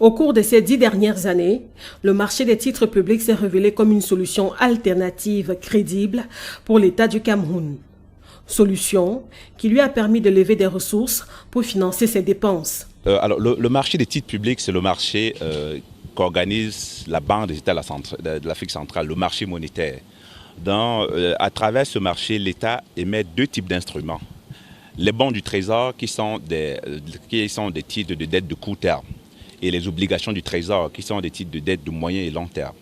Au cours de ces 10 dernières années, le marché des titres publics s'est révélé comme une solution alternative crédible pour l'État du Cameroun. Solution qui lui a permis de lever des ressources pour financer ses dépenses. Le marché des titres publics, c'est le marché qu'organise la Banque des États de l'Afrique centrale, le marché monétaire. À travers ce marché, l'État émet deux types d'instruments. Les bons du Trésor qui sont des titres de dette de court terme et les obligations du Trésor qui sont des titres de dette de moyen et long terme.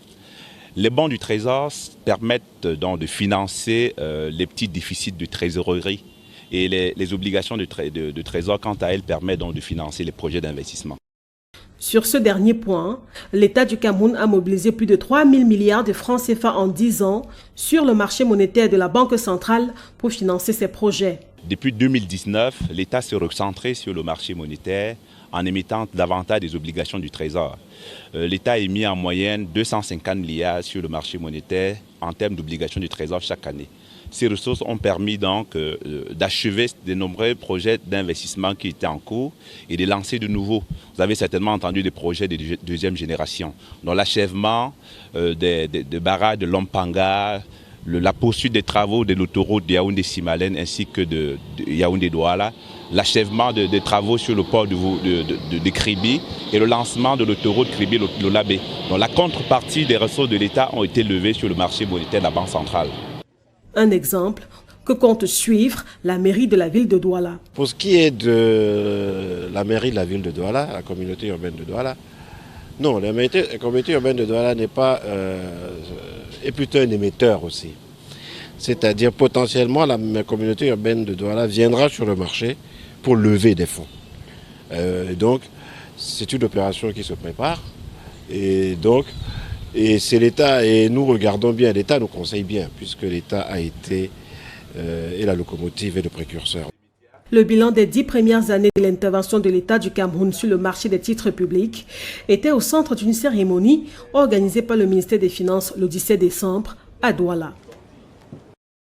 Les bons du Trésor permettent donc de financer les petits déficits de trésorerie et les obligations de Trésor, quant à elles, permettent donc de financer les projets d'investissement. Sur ce dernier point, l'État du Cameroun a mobilisé plus de 3 000 milliards de francs CFA en 10 ans sur le marché monétaire de la Banque centrale pour financer ses projets. Depuis 2019, l'État s'est recentré sur le marché monétaire en émettant davantage des obligations du Trésor. L'État a émis en moyenne 250 milliards sur le marché monétaire en termes d'obligations du Trésor chaque année. Ces ressources ont permis donc d'achever de nombreux projets d'investissement qui étaient en cours et de lancer de nouveaux. Vous avez certainement entendu des projets de deuxième génération, dont l'achèvement des barrages de Lompanga, la poursuite des travaux de l'autoroute de Yaoundé-Simalène ainsi que de Yaoundé-Douala, l'achèvement des travaux sur le port de Kribi et le lancement de l'autoroute Kribi-Lolabé. Donc la contrepartie des ressources de l'État ont été levées sur le marché monétaire de la Banque centrale. Un exemple que compte suivre la mairie de la ville de Douala. Pour ce qui est de la mairie de la ville de Douala, la communauté urbaine de Douala, non, la communauté urbaine de Douala n'est pas, est plutôt un émetteur aussi. C'est-à-dire potentiellement la communauté urbaine de Douala viendra sur le marché pour lever des fonds. Donc c'est une opération qui se prépare et c'est l'État, et nous regardons bien, l'État nous conseille bien, puisque l'État a été est la locomotive et le précurseur. Le bilan des 10 premières années de l'intervention de l'État du Cameroun sur le marché des titres publics était au centre d'une cérémonie organisée par le ministère des Finances le 17 décembre à Douala.